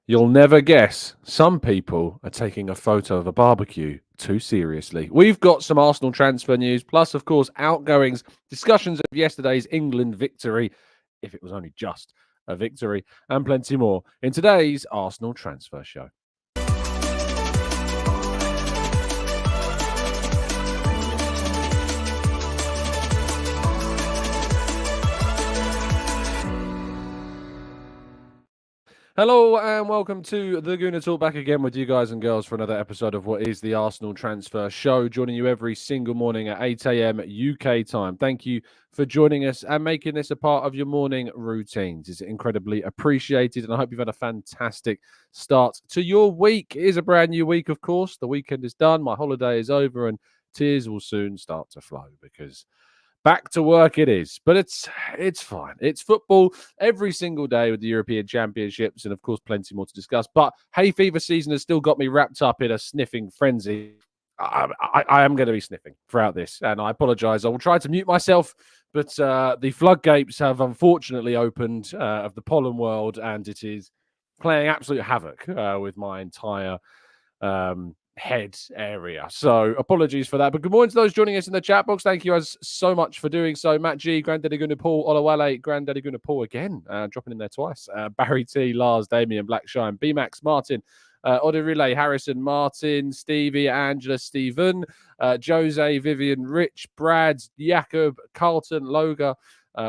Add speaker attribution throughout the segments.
Speaker 1: You'll never guess. Some people are taking a photo of a barbecue too seriously. We've got some Arsenal transfer news, plus, of course, outgoings, discussions of yesterday's England victory, if it was only just a victory, and plenty more in today's Arsenal transfer show. Hello and welcome to the Gooner Talk, back again with you guys and girls for another episode of what is the Arsenal Transfer Show, joining you every single morning at 8 a.m. UK time. Thank you for joining us and making this a part of your morning routines. It's incredibly appreciated, and I hope you've had a fantastic start to your week. It is a brand new week, of course. The weekend is done, my holiday is over, and tears will soon start to flow because back to work it is, but it's fine. It's football every single day with the European Championships and, of course, plenty more to discuss. But hay fever season has still got me wrapped up in a sniffing frenzy. I am going to be sniffing throughout this, and I apologise. I will try to mute myself, but the floodgates have unfortunately opened of the pollen world, and it is playing absolute havoc with my entire head area. So apologies for that. But good morning to those joining us in the chat box. Thank you as so much for doing so. Matt G, Granddaddy Gunnar Paul, Olawale, Granddaddy Gunnar Paul again, dropping in there twice. Barry T, Lars, Damien, Blackshine, B-Max, Martin, Oda Relay, Harrison, Martin, Stevie, Angela, Stephen, Jose, Vivian, Rich, Brad, Jakob, Carlton, Loga.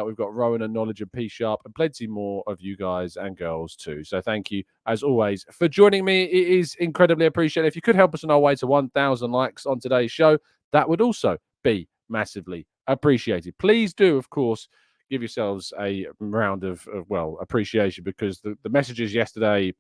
Speaker 1: We've got Rowan and Knowledge and P Sharp and plenty more of you guys and girls too. So thank you, as always, for joining me. It is incredibly appreciated. If you could help us on our way to 1,000 likes on today's show, that would also be massively appreciated. Please do, of course, give yourselves a round of appreciation, because the messages yesterday,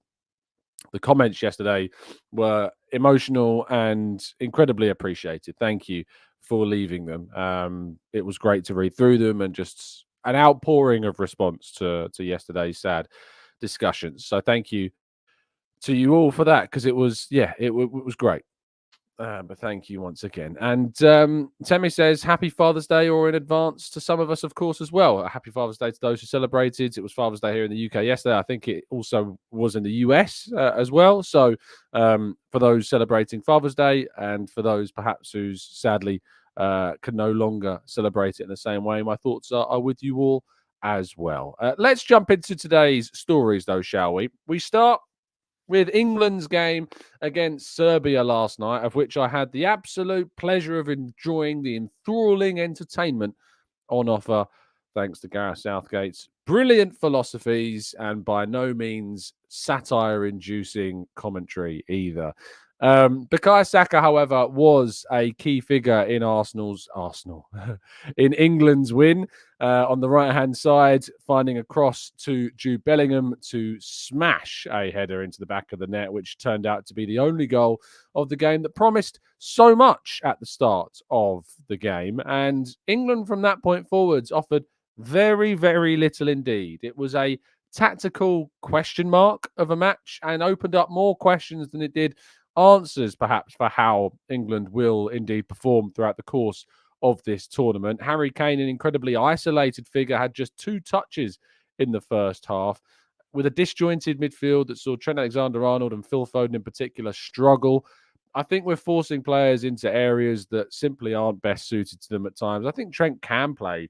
Speaker 1: the comments yesterday were emotional and incredibly appreciated. Thank you for leaving them. It was great to read through them and just an outpouring of response to yesterday's sad discussions. So thank you to you all for that, because it was great. But thank you once again. And Temi says, happy Father's Day, or in advance to some of us, of course, as well. A happy Father's Day to those who celebrated. It was Father's Day here in the UK yesterday. I think it also was in the US as well. So for those celebrating Father's Day, and for those perhaps who's sadly can no longer celebrate it in the same way, my thoughts are with you all as well. Let's jump into today's stories, though, shall we? We start with England's game against Serbia last night, of which I had the absolute pleasure of enjoying the enthralling entertainment on offer, thanks to Gareth Southgate's brilliant philosophies and by no means satire-inducing commentary either. Bukayo Saka, however, was a key figure in in England's win on the right-hand side, finding a cross to Jude Bellingham to smash a header into the back of the net, which turned out to be the only goal of the game that promised so much at the start of the game. And England, from that point forwards, offered very, very little indeed. It was a tactical question mark of a match and opened up more questions than it did answers, perhaps, for how England will indeed perform throughout the course of this tournament. Harry Kane, an incredibly isolated figure, had just 2 touches in the first half, with a disjointed midfield that saw Trent Alexander-Arnold and Phil Foden in particular struggle. I think we're forcing players into areas that simply aren't best suited to them at times. I think Trent can play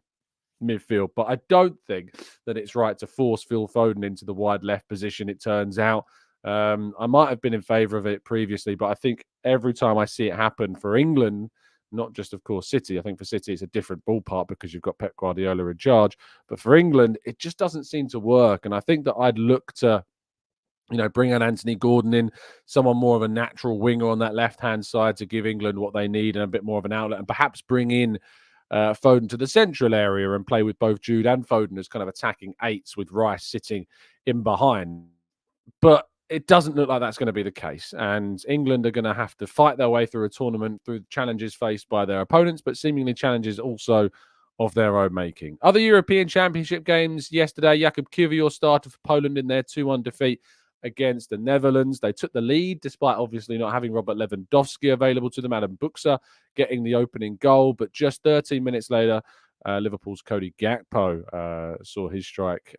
Speaker 1: midfield, but I don't think that it's right to force Phil Foden into the wide left position, it turns out. I might have been in favour of it previously, but I think every time I see it happen for England, not just, of course, City. I think for City, it's a different ballpark because you've got Pep Guardiola in charge. But for England, it just doesn't seem to work. And I think that I'd look to, bring on Anthony Gordon in, someone more of a natural winger on that left-hand side to give England what they need and a bit more of an outlet, and perhaps bring in Foden to the central area and play with both Jude and Foden as kind of attacking eights, with Reiss sitting in behind. But it doesn't look like that's going to be the case. And England are going to have to fight their way through a tournament through challenges faced by their opponents, but seemingly challenges also of their own making. Other European Championship games yesterday, Jakub Kiwior started for Poland in their 2-1 defeat against the Netherlands. They took the lead, despite obviously not having Robert Lewandowski available to them. Adam Buksa getting the opening goal, but just 13 minutes later, Liverpool's Cody Gakpo saw his strike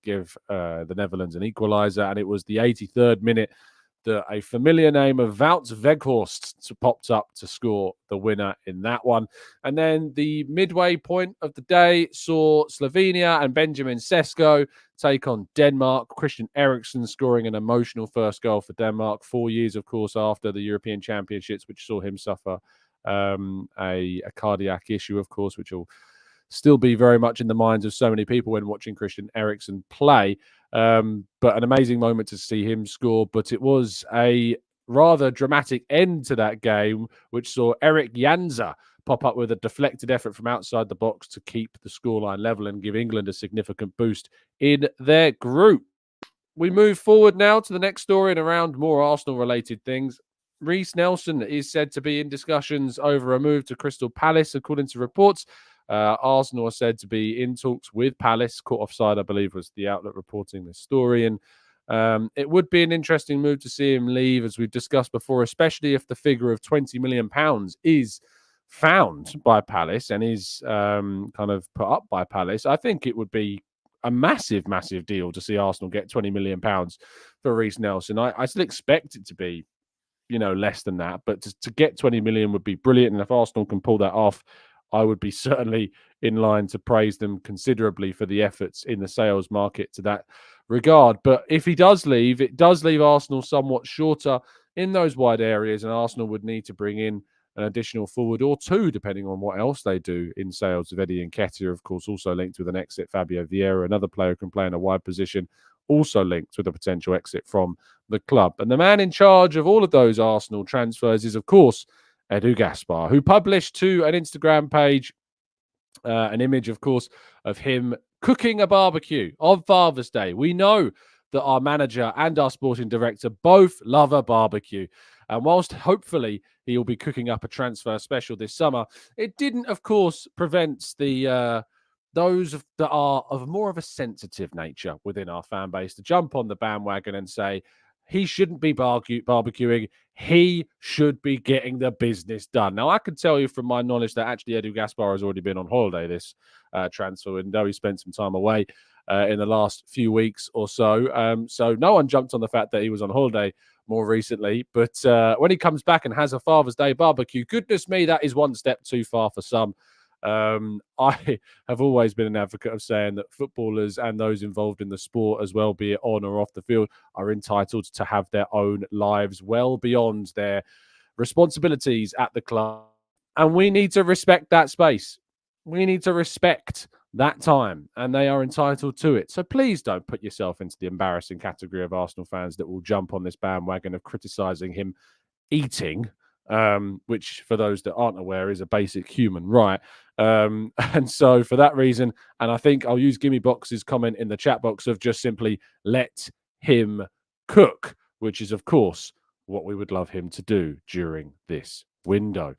Speaker 1: give the Netherlands an equaliser, and it was the 83rd minute that a familiar name of Wout Weghorst popped up to score the winner in that one. And then the midway point of the day saw Slovenia and Benjamin Sesko take on Denmark. Christian Eriksen scoring an emotional first goal for Denmark, 4 years, of course, after the European Championships, which saw him suffer a cardiac issue, of course, which will still be very much in the minds of so many people when watching Christian Eriksen play. But an amazing moment to see him score. But it was a rather dramatic end to that game, which saw Eric Janza pop up with a deflected effort from outside the box to keep the scoreline level and give England a significant boost in their group. We move forward now to the next story and around more Arsenal-related things. Reiss Nelson is said to be in discussions over a move to Crystal Palace, according to reports. Arsenal are said to be in talks with Palace. Caught offside, I believe, was the outlet reporting this story. And it would be an interesting move to see him leave, as we've discussed before, especially if the figure of £20 million is found by Palace and is kind of put up by Palace. I think it would be a massive, massive deal to see Arsenal get £20 million for Reiss Nelson. I still expect it to be, less than that, but to get 20 million would be brilliant. And if Arsenal can pull that off, I would be certainly in line to praise them considerably for the efforts in the sales market to that regard. But if he does leave, it does leave Arsenal somewhat shorter in those wide areas, and Arsenal would need to bring in an additional forward or two, depending on what else they do in sales of Eddie Nketiah, of course, also linked with an exit. Fabio Vieira, another player who can play in a wide position, also linked with a potential exit from the club. And the man in charge of all of those Arsenal transfers is, of course, Edu Gaspar, who published to an Instagram page an image, of course, of him cooking a barbecue on Father's Day. We know that our manager and our sporting director both love a barbecue. And whilst hopefully he'll be cooking up a transfer special this summer, it didn't, of course, prevent those that are of more of a sensitive nature within our fan base to jump on the bandwagon and say, he shouldn't be barbecuing. He should be getting the business done. Now, I can tell you from my knowledge that actually Edu Gaspar has already been on holiday this transfer window. He spent some time away in the last few weeks or so. So no one jumped on the fact that he was on holiday more recently. But when he comes back and has a Father's Day barbecue, goodness me, that is one step too far for some. I have always been an advocate of saying that footballers and those involved in the sport as well, be it on or off the field, are entitled to have their own lives well beyond their responsibilities at the club. And we need to respect that space. We need to respect that time, and they are entitled to it. So please don't put yourself into the embarrassing category of Arsenal fans that will jump on this bandwagon of criticising him eating, which, for those that aren't aware, is a basic human right. And so for that reason, and I think I'll use Gimme Box's comment in the chat box of just simply let him cook, which is, of course, what we would love him to do during this window.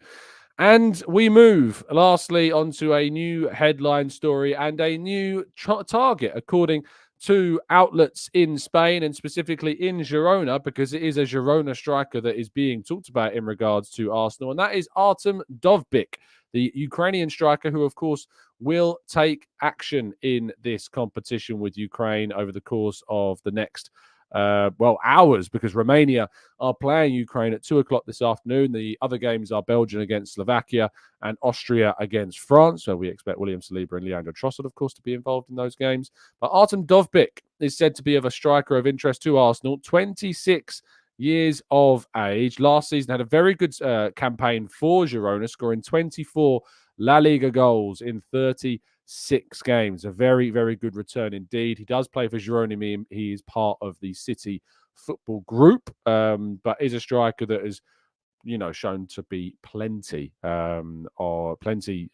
Speaker 1: And we move, lastly, onto a new headline story and a new target, according to outlets in Spain and specifically in Girona, because it is a Girona striker that is being talked about in regards to Arsenal, and that is Artem Dovbyk, the Ukrainian striker who, of course, will take action in this competition with Ukraine over the course of the next hours, because Romania are playing Ukraine at 2:00 this afternoon. The other games are Belgium against Slovakia and Austria against France, so we expect William Saliba and Leandro Trossard, of course, to be involved in those games. But Artem Dovbyk is said to be of a striker of interest to Arsenal, 26 years of age. Last season had a very good campaign for Girona, scoring 24 La Liga goals in 36 games. A very, very good return indeed. He does play for Girona. He is part of the City football group, but is a striker that is, shown to be plenty ability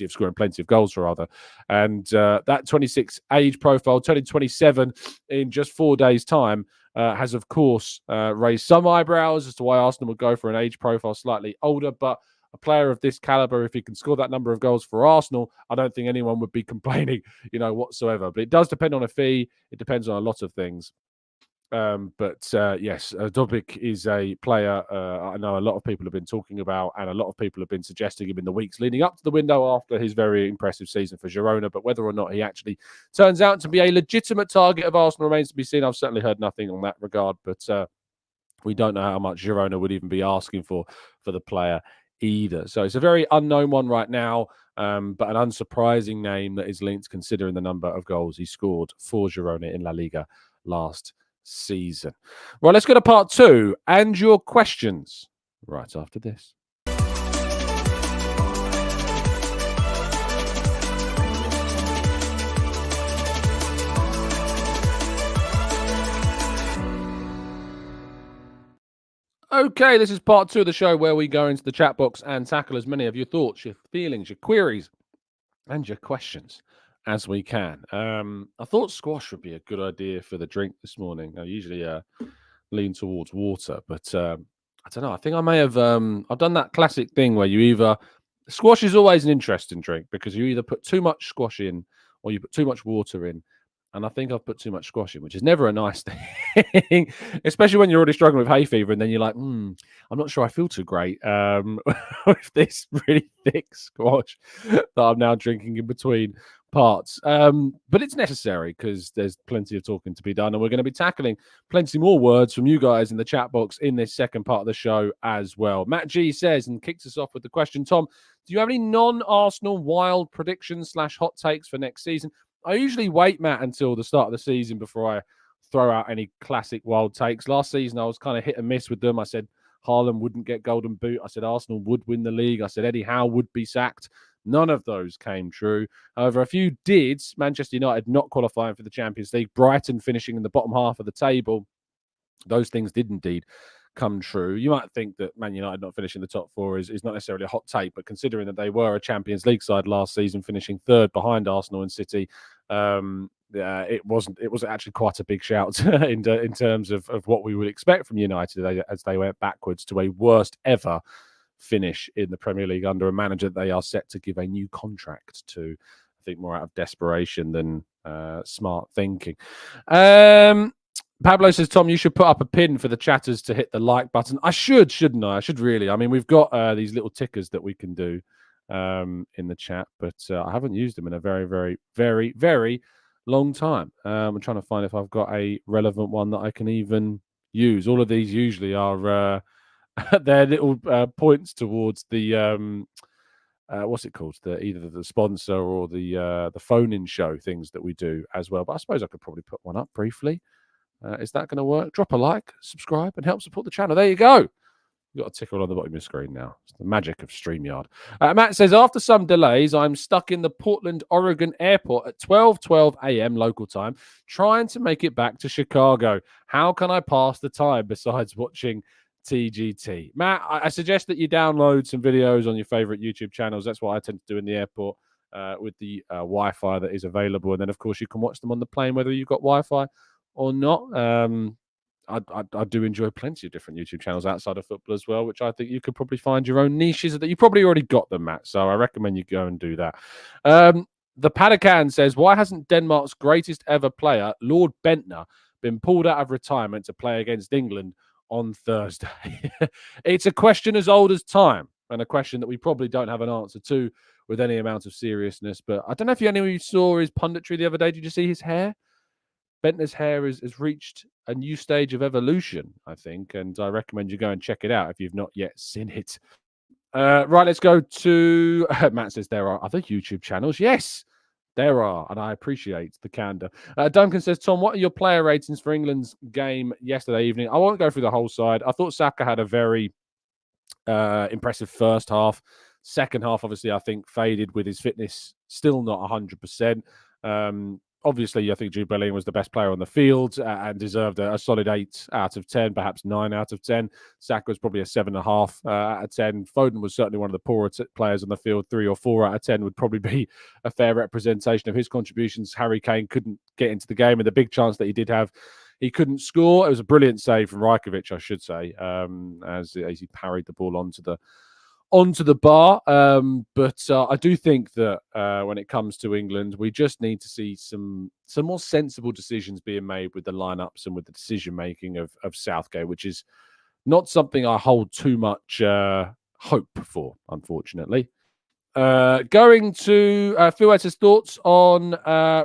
Speaker 1: of scoring plenty of goals, rather. And that 26 age profile, turning 27 in just 4 days' time, has, of course, raised some eyebrows as to why Arsenal would go for an age profile slightly older. But a player of this caliber, if he can score that number of goals for Arsenal, I don't think anyone would be complaining, whatsoever. But it does depend on a fee. It depends on a lot of things. Yes, Dovbyk is a player I know a lot of people have been talking about, and a lot of people have been suggesting him in the weeks leading up to the window after his very impressive season for Girona. But whether or not he actually turns out to be a legitimate target of Arsenal remains to be seen. I've certainly heard nothing on that regard, but we don't know how much Girona would even be asking for the player either. So it's a very unknown one right now, but an unsurprising name that is linked considering the number of goals he scored for Girona in La Liga last season. Well, let's go to part 2 and your questions right after this. Okay, this is part 2 of the show where we go into the chat box and tackle as many of your thoughts, your feelings, your queries, and your questions as we can. I thought squash would be a good idea for the drink this morning. I usually lean towards water, but I don't know. I think I may have. I've done that classic thing where you either squash is always an interesting drink because you either put too much squash in or you put too much water in. And I think I've put too much squash in, which is never a nice thing, especially when you're already struggling with hay fever. And then you're like, I'm not sure I feel too great with this really thick squash that I'm now drinking in between parts. But it's necessary because there's plenty of talking to be done. And we're going to be tackling plenty more words from you guys in the chat box in this second part of the show as well. Matt G says and kicks us off with the question, Tom, do you have any non-Arsenal wild predictions / hot takes for next season? I usually wait, Matt, until the start of the season before I throw out any classic wild takes. Last season, I was kind of hit and miss with them. I said Haaland wouldn't get Golden Boot. I said Arsenal would win the league. I said Eddie Howe would be sacked. None of those came true. However, a few did. Manchester United not qualifying for the Champions League. Brighton finishing in the bottom half of the table. Those things did indeed come true. You might think that Man United not finishing the top 4 is not necessarily a hot take, but considering that they were a Champions League side last season, finishing 3rd behind Arsenal and City, it wasn't actually quite a big shout in terms of what we would expect from United as they went backwards to a worst ever finish in the Premier League under a manager they are set to give a new contract to. I think more out of desperation than smart thinking. Pablo says, Tom, you should put up a pin for the chatters to hit the like button. I should, shouldn't I? I should really. I mean, we've got these little tickers that we can do in the chat, but I haven't used them in a very, very, very, very long time. I'm trying to find if I've got a relevant one that I can even use. All of these usually are they're little points towards the what's it called? Either the sponsor or the phone-in show things that we do as well. But I suppose I could probably put one up briefly. Is that going to work? Drop a like, subscribe, and help support the channel. There you go. You've got a tickle on the bottom of your screen now. It's the magic of StreamYard. Matt says, after some delays, I'm stuck in the Portland, Oregon airport at 12:12 a.m. local time, trying to make it back to Chicago. How can I pass the time besides watching TGT? Matt, I suggest that you download some videos on your favorite YouTube channels. That's what I tend to do in the airport with the Wi-Fi that is available. And then, of course, you can watch them on the plane, whether you've got Wi-Fi or not. I do enjoy plenty of different YouTube channels outside of football as well, which I think you could probably find your own niches that you probably already got them, Matt. So I recommend you go and do that. The Padakan says, why hasn't Denmark's greatest ever player, Lord Bentner, been pulled out of retirement to play against England on Thursday? It's a question as old as time, and a question that we probably don't have an answer to with any amount of seriousness. But I don't know if you saw his punditry the other day. Did you see his hair? Bentner's hair has reached a new stage of evolution, I think, and I recommend you go and check it out if you've not yet seen it. Right, let's go to... Matt says there are other YouTube channels. Yes, there are, and I appreciate the candor. Duncan says, Tom, what are your player ratings for England's game yesterday evening? I won't go through the whole side. I thought Saka had a very impressive first half. Second half, obviously, I think faded with his fitness still not 100%. Obviously, I think Jude Bellingham was the best player on the field and deserved a solid 8 out of 10, perhaps 9 out of 10. Saka was probably a 7.5 out of 10. Foden was certainly one of the poorer players on the field. 3 or 4 out of 10 would probably be a fair representation of his contributions. Harry Kane couldn't get into the game, and the big chance that he did have, he couldn't score. It was a brilliant save from Rajkovic, I should say, as he parried the ball onto onto the bar. But I do think that when it comes to England, we just need to see some more sensible decisions being made with the lineups and with the decision making of Southgate, which is not something I hold too much hope for, unfortunately. Going to Phil has his thoughts on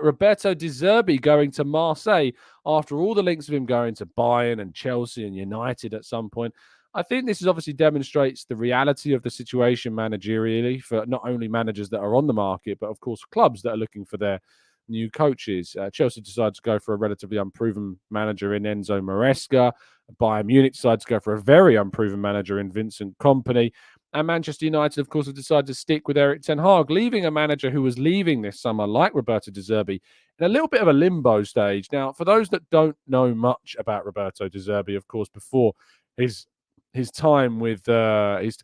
Speaker 1: Roberto De Zerbi going to Marseille after all the links of him going to Bayern and Chelsea and United at some point. I think this is obviously demonstrates the reality of the situation managerially for not only managers that are on the market, but of course clubs that are looking for their new coaches. Chelsea decided to go for a relatively unproven manager in Enzo Maresca. Bayern Munich decided to go for a very unproven manager in Vincent Kompany. And Manchester United, of course, have decided to stick with Erik ten Hag, leaving a manager who was leaving this summer, like Roberto De Zerbi, in a little bit of a limbo stage. Now, for those that don't know much about Roberto De Zerbi, of course, before his time with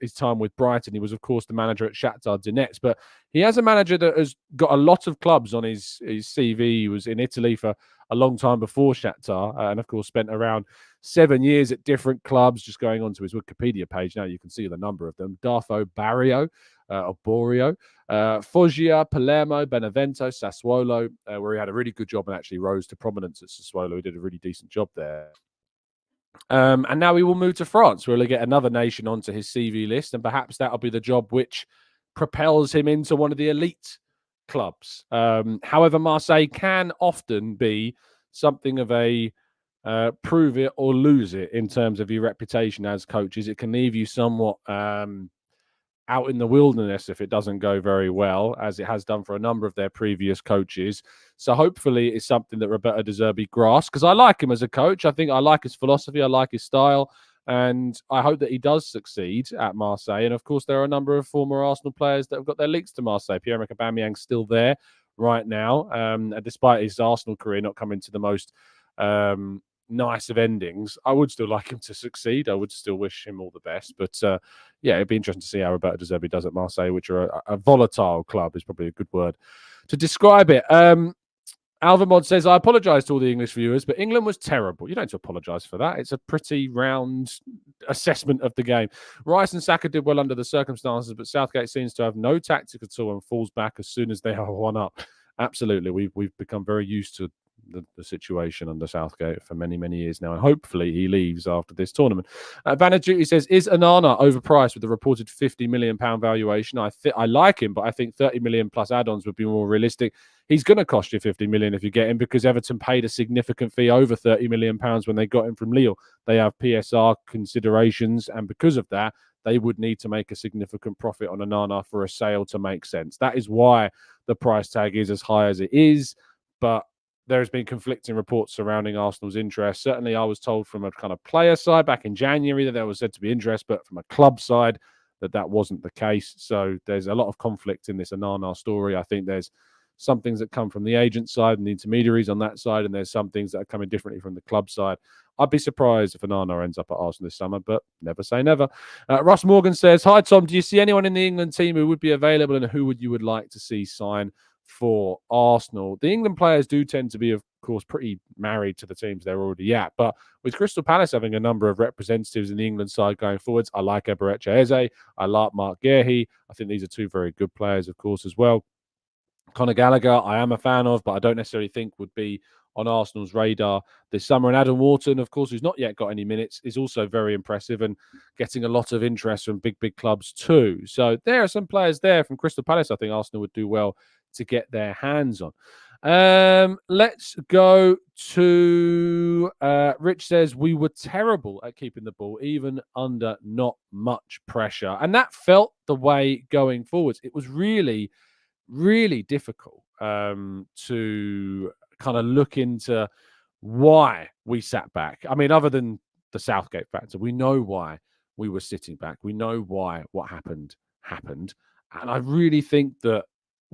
Speaker 1: his time with Brighton, he was, of course, the manager at Shakhtar Donetsk. But he has a manager that has got a lot of clubs on his CV. He was in Italy for a long time before Shakhtar, and of course, spent around 7 years at different clubs. Just going onto his Wikipedia page now, you can see the number of them: Darfo Barrio, Borio, Foggia, Palermo, Benevento, Sassuolo, where he had a really good job and actually rose to prominence at Sassuolo. He did a really decent job there. And now he will move to France, where he'll get another nation onto his CV list, and perhaps that'll be the job which propels him into one of the elite clubs. However, Marseille can often be something of a prove it or lose it in terms of your reputation as coaches. It can leave you somewhat out in the wilderness if it doesn't go very well, as it has done for a number of their previous coaches. So hopefully it's something that Roberto De Zerbi grasps, because I like him as a coach. I think I like his philosophy. I like his style. And I hope that he does succeed at Marseille. And of course, there are a number of former Arsenal players that have got their links to Marseille. Pierre-Emerick Aubameyang's still there right now, despite his Arsenal career not coming to the most nice of endings. I would still like him to succeed. I would still wish him all the best. But yeah, it'd be interesting to see how Roberto De Zerbi does at Marseille, which are a volatile club, is probably a good word to describe it. Alvamod says, I apologise to all the English viewers, but England was terrible. You don't have to apologise for that. It's a pretty round assessment of the game. Reiss and Saka did well under the circumstances, but Southgate seems to have no tactic at all and falls back as soon as they are one up. Absolutely. We've become very used to the situation under Southgate for many, many years now, and hopefully he leaves after this tournament. Banner Duty says, is Onana overpriced with the reported £50 million valuation? I like him, but I think 30 million plus add-ons would be more realistic. He's going to cost you 50 million if you get him, because Everton paid a significant fee, over 30 million pounds, when they got him from Lille. They have PSR considerations, and because of that, they would need to make a significant profit on Onana for a sale to make sense. That is why the price tag is as high as it is. But there has been conflicting reports surrounding Arsenal's interest. Certainly, I was told from a kind of player side back in January that there was said to be interest, but from a club side that wasn't the case. So there's a lot of conflict in this Onana story. I think there's some things that come from the agent side and the intermediaries on that side, and there's some things that are coming differently from the club side. I'd be surprised if Onana ends up at Arsenal this summer, but never say never. Russ Morgan says, hi, Tom. Do you see anyone in the England team who would be available, and who would you would like to see sign for Arsenal? The England players do tend to be, of course, pretty married to the teams they're already at. But with Crystal Palace having a number of representatives in the England side going forwards, I like Eberechi Eze. I like Mark Guehi. I think these are two very good players, of course, as well. Conor Gallagher, I am a fan of, but I don't necessarily think would be on Arsenal's radar this summer. And Adam Wharton, of course, who's not yet got any minutes, is also very impressive and getting a lot of interest from big clubs too. So there are some players there from Crystal Palace I think Arsenal would do well to get their hands on. Let's go to Rich says, we were terrible at keeping the ball, even under not much pressure. And that felt the way going forwards. It was really difficult to kind of look into why we sat back. I mean, other than the Southgate factor, we know why we were sitting back. We know why what happened. And I really think that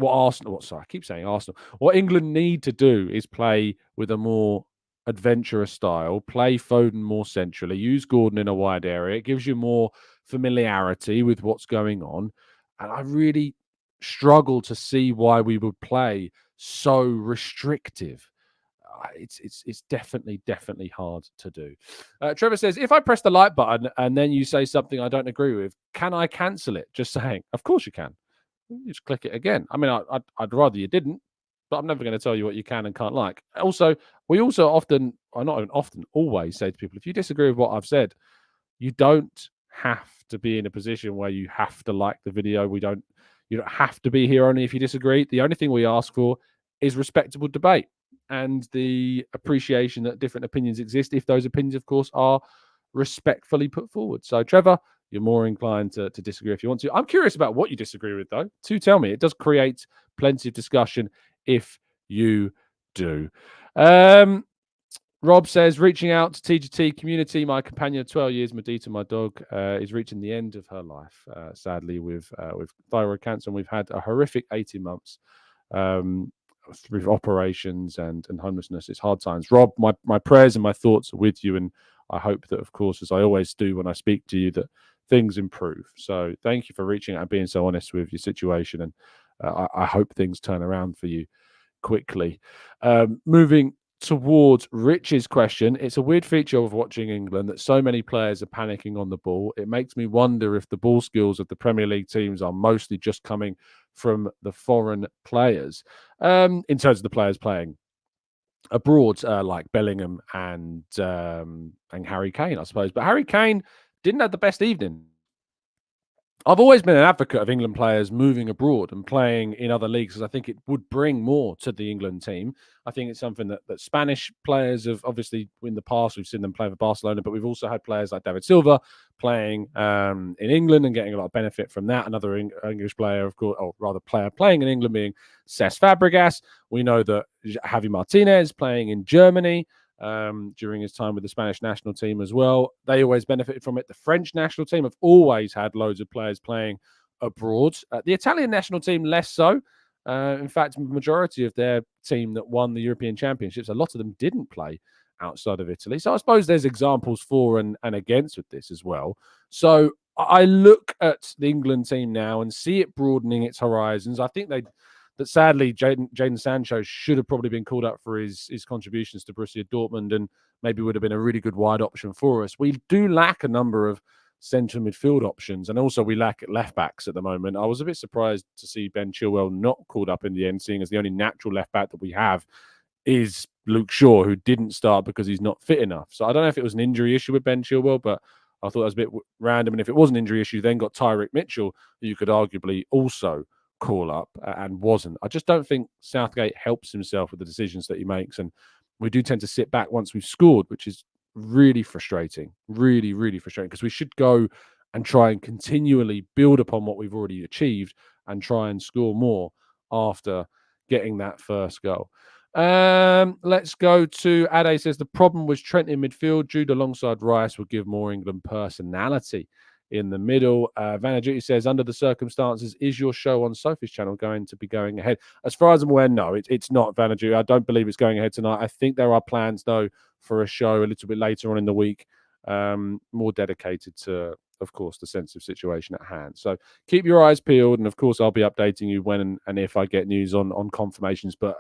Speaker 1: I keep saying Arsenal. What England need to do is play with a more adventurous style, play Foden more centrally, use Gordon in a wide area. It gives you more familiarity with what's going on. And I really struggle to see why we would play so restrictive. it's definitely hard to do. Trevor says, if I press the like button and then you say something I don't agree with, can I cancel it? Just saying. Of course you can. You just click it again. I mean, I'd rather you didn't, but I'm never going to tell you what you can and can't like. Also, we also often, or not even often, always say to people, if you disagree with what I've said, you don't have to be in a position where you have to like the video. You don't have to be here only if you disagree. The only thing we ask for is respectable debate and the appreciation that different opinions exist, if those opinions, of course, are respectfully put forward. So, Trevor, you're more inclined to disagree if you want to. I'm curious about what you disagree with, though. Do tell me. It does create plenty of discussion if you do. Rob says, reaching out to TGT community. My companion of 12 years, Medita, my dog, is reaching the end of her life, sadly, with thyroid cancer. And we've had a horrific 18 months with operations and homelessness. It's hard times. Rob, my prayers and my thoughts are with you. And I hope that, of course, as I always do when I speak to you, that things improve. So thank you for reaching out and being so honest with your situation. And I hope things turn around for you quickly. Moving towards Rich's question, it's a weird feature of watching England that so many players are panicking on the ball. It makes me wonder if the ball skills of the Premier League teams are mostly just coming from the foreign players, in terms of the players playing abroad, like Bellingham and Harry Kane, I suppose. But Harry Kane didn't have the best evening. I've always been an advocate of England players moving abroad and playing in other leagues because I think it would bring more to the England team. I think it's something that Spanish players have obviously in the past, we've seen them play for Barcelona, but we've also had players like David Silva playing in England and getting a lot of benefit from that. Another English player, of course, or rather player playing in England being Cesc Fabregas. We know that Javi Martinez playing in Germany during his time with the Spanish national team as well. They always benefited from it. The French national team have always had loads of players playing abroad. The Italian national team, less so. In fact, majority of their team that won the European Championships, a lot of them didn't play outside of Italy. So I suppose there's examples for and against with this as well. So I look at the England team now and see it broadening its horizons. I think that sadly, Jadon Sancho should have probably been called up for his contributions to Borussia Dortmund and maybe would have been a really good wide option for us. We do lack a number of central midfield options, and also we lack left backs at the moment. I was a bit surprised to see Ben Chilwell not called up in the end, seeing as the only natural left back that we have is Luke Shaw, who didn't start because he's not fit enough. So I don't know if it was an injury issue with Ben Chilwell, but I thought that was a bit random. And if it was an injury issue, then got Tyrick Mitchell, who you could arguably also call up, and wasn't. I just don't think Southgate helps himself with the decisions that he makes, and we do tend to sit back once we've scored, which is really frustrating, really frustrating, because we should go and try and continually build upon what we've already achieved and try and score more after getting that first goal. Let's go to Ade. Says the problem was Trent in midfield. Jude alongside Rice would give more England personality in the middle. Vanaduti says, under the circumstances, is your show on Sophie's channel going to be going ahead? As far as I'm aware, no, it's not, Vanaduti. I don't believe it's going ahead tonight. I think there are plans, though, for a show a little bit later on in the week, more dedicated to, of course, the sensitive situation at hand. So keep your eyes peeled, and of course, I'll be updating you when and if I get news on confirmations, but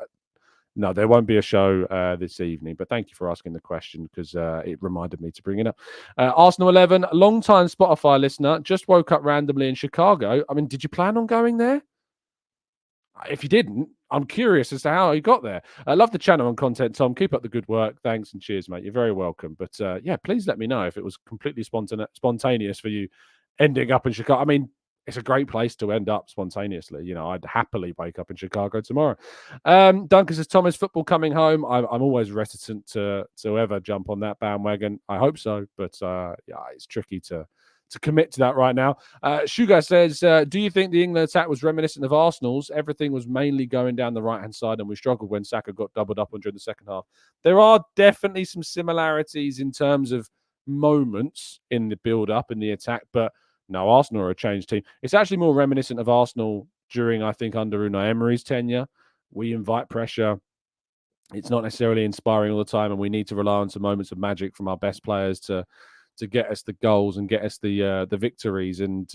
Speaker 1: no, there won't be a show this evening, but thank you for asking the question because it reminded me to bring it up. Arsenal 11, long-time Spotify listener, just woke up randomly in Chicago. I mean, did you plan on going there? If you didn't, I'm curious as to how you got there. I love the channel and content, Tom. Keep up the good work. Thanks and cheers, mate. You're very welcome. But yeah, please let me know if it was completely spontaneous for you ending up in Chicago. I mean, it's a great place to end up spontaneously. You know, I'd happily wake up in Chicago tomorrow. Duncan says, Thomas, football coming home. I'm always reticent to ever jump on that bandwagon. I hope so, but yeah, it's tricky to commit to that right now. Sugar says, do you think the England attack was reminiscent of Arsenal's? Everything was mainly going down the right-hand side, and we struggled when Saka got doubled up on during the second half. There are definitely some similarities in terms of moments in the build-up in the attack, but no, Arsenal are a changed team. It's actually more reminiscent of Arsenal during, I think, under Unai Emery's tenure. We invite pressure. It's not necessarily inspiring all the time, and we need to rely on some moments of magic from our best players to get us the goals and get us the victories. And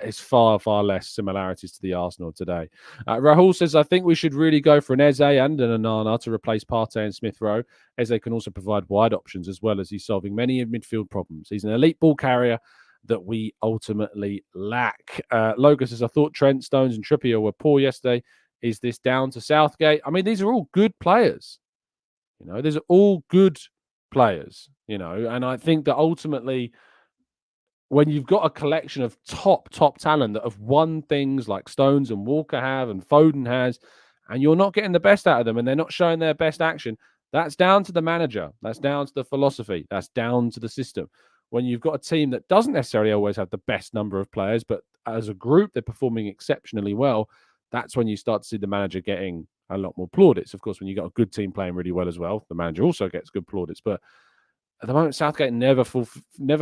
Speaker 1: it's far, far less similarities to the Arsenal today. Rahul says, I think we should really go for an Eze and an Onana to replace Partey and Smith Rowe. Eze can also provide wide options as well as he's solving many midfield problems. He's an elite ball carrier that we ultimately lack. Logan says, I thought Trent, Stones and Trippier were poor yesterday. Is this down to Southgate? I mean, these are all good players. These are all good players, and I think that ultimately when you've got a collection of top talent that have won things like Stones and Walker have and Foden has, and you're not getting the best out of them and they're not showing their best action, that's down to the manager. That's down to the philosophy. That's down to the system. When you've got a team that doesn't necessarily always have the best number of players, but as a group, they're performing exceptionally well, that's when you start to see the manager getting a lot more plaudits. Of course, when you've got a good team playing really well as well, the manager also gets good plaudits. But at the moment, Southgate never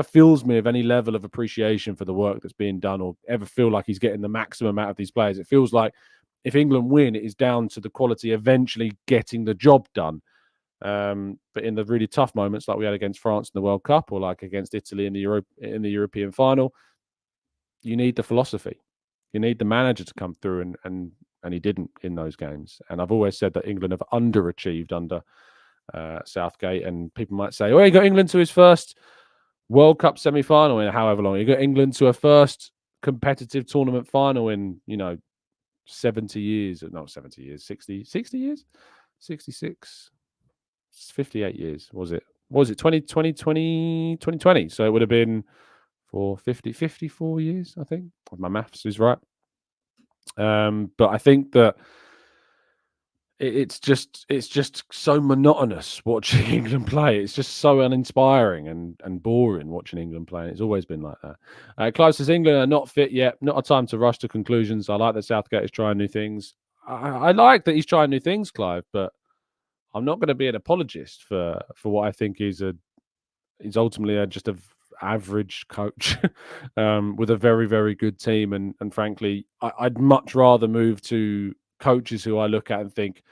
Speaker 1: fills me with any level of appreciation for the work that's being done, or ever feel like he's getting the maximum out of these players. It feels like if England win, it is down to the quality eventually getting the job done. But in the really tough moments, like we had against France in the World Cup, or like against Italy in the European final, you need the philosophy. You need the manager to come through, and he didn't in those games. And I've always said that England have underachieved under Southgate, and people might say, "Oh, he got England to his first World Cup semi-final in however long. He got England to a first competitive tournament final in 70 years, not 70 years, 60 years, 66, 58 years. Was it 2020? So it would have been for 54 years, I think, if my maths is right. But I think that it's just so monotonous watching England play. It's just so uninspiring and boring watching England play. It's always been like that. Clive says, England are not fit yet. Not a time to rush to conclusions. I like that Southgate is trying new things. I like that he's trying new things, Clive, but I'm not going to be an apologist for what I think is ultimately just a average coach with a very, very good team. And frankly, I'd much rather move to coaches who I look at and think,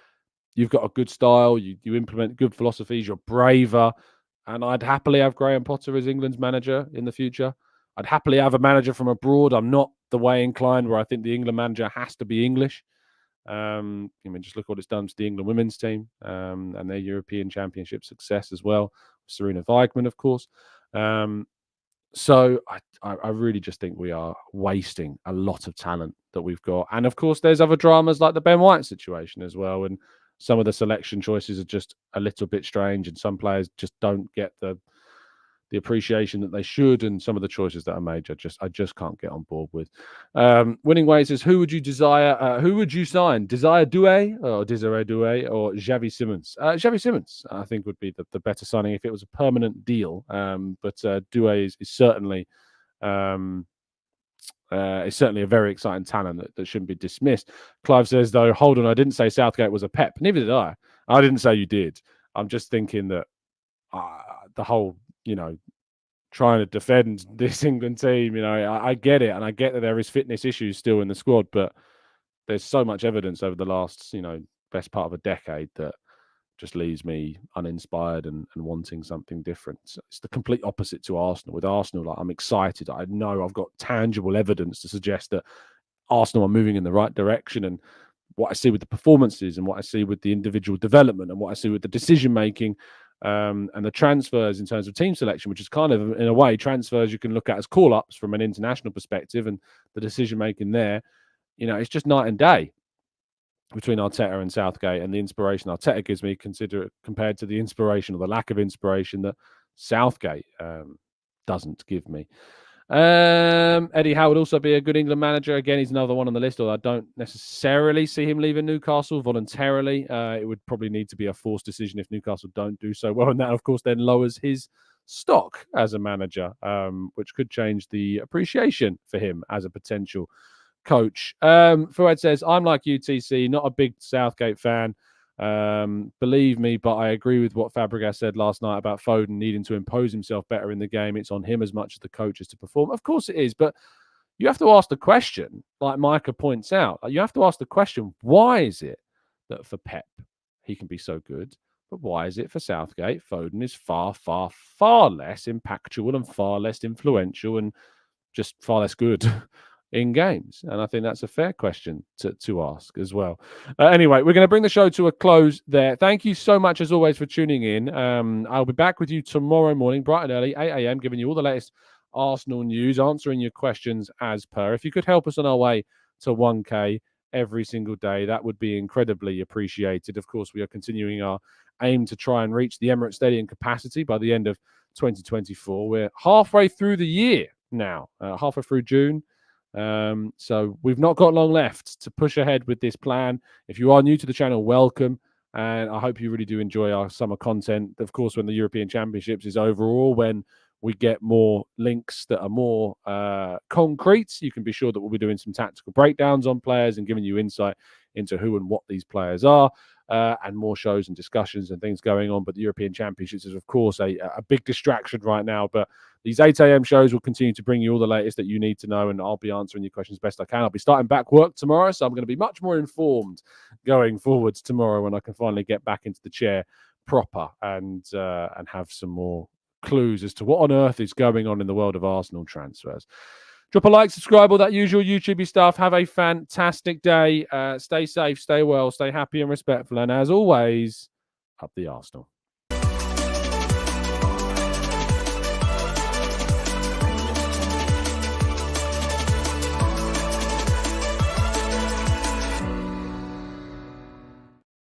Speaker 1: you've got a good style, you implement good philosophies, you're braver. And I'd happily have Graham Potter as England's manager in the future. I'd happily have a manager from abroad. I'm not the way inclined where I think the England manager has to be English. Just look what it's done to the England women's team and their European Championship success as well. Serena Weigman, of course. So I really just think we are wasting a lot of talent that we've got. And of course, there's other dramas like the Ben White situation as well. And some of the selection choices are just a little bit strange, and some players just don't get the appreciation that they should, and some of the choices that are made, I just can't get on board with. Winning Way says, who would you desire? Who would you sign? Desire Doué or Xavi Simons? Xavi Simons, I think, would be the better signing if it was a permanent deal. But Doué is certainly a very exciting talent that shouldn't be dismissed. Clive says, though, hold on, I didn't say Southgate was a Pep. Neither did I. I didn't say you did. I'm just thinking that the whole, trying to defend this England team, I get it. And I get that there is fitness issues still in the squad, but there's so much evidence over the last, best part of a decade that just leaves me uninspired and wanting something different. So it's the complete opposite to Arsenal. With Arsenal, like, I'm excited. I know I've got tangible evidence to suggest that Arsenal are moving in the right direction. And what I see with the performances and what I see with the individual development and what I see with the decision-making and the transfers in terms of team selection, which is kind of, in a way, transfers you can look at as call-ups from an international perspective, and the decision-making there, it's just night and day between Arteta and Southgate, and the inspiration Arteta gives me compared to the inspiration or the lack of inspiration that Southgate doesn't give me. Eddie Howe would also be a good England manager. Again, he's another one on the list, although I don't necessarily see him leaving Newcastle voluntarily. It would probably need to be a forced decision if Newcastle don't do so well, and that, of course, then lowers his stock as a manager, which could change the appreciation for him as a potential coach. Fuad says, I'm like UTC, not a big Southgate fan. Believe me, but I agree with what Fabregas said last night about Foden needing to impose himself better in the game. It's on him as much as the coaches to perform. Of course it is, but you have to ask the question, like Micah points out, you have to ask the question, why is it that for Pep he can be so good, but why is it for Southgate Foden is far, far, far less impactful and far less influential and just far less good? in games? And I think that's a fair question to ask as well. Anyway, we're going to bring the show to a close there. Thank you so much, as always, for tuning in. I'll be back with you tomorrow morning, bright and early, 8 a.m., giving you all the latest Arsenal news, answering your questions as per. If you could help us on our way to 1K every single day, that would be incredibly appreciated. Of course, we are continuing our aim to try and reach the Emirates Stadium capacity by the end of 2024. We're halfway through the year now, halfway through June. So we've not got long left to push ahead with this plan. If you are new to the channel, welcome. And I hope you really do enjoy our summer content. Of course, when the European Championships is over, or when we get more links that are more concrete, you can be sure that we'll be doing some tactical breakdowns on players and giving you insight into who and what these players are, and more shows and discussions and things going on. But the European Championships is, of course, a big distraction right now. But these 8 a.m. shows will continue to bring you all the latest that you need to know, and I'll be answering your questions best I can. I'll be starting back work tomorrow, so I'm going to be much more informed going forwards tomorrow when I can finally get back into the chair proper and have some more clues as to what on earth is going on in the world of Arsenal transfers. Drop a like, subscribe, all that usual YouTubey stuff. Have a fantastic day. Stay safe, stay well, stay happy and respectful. And as always, up the Arsenal.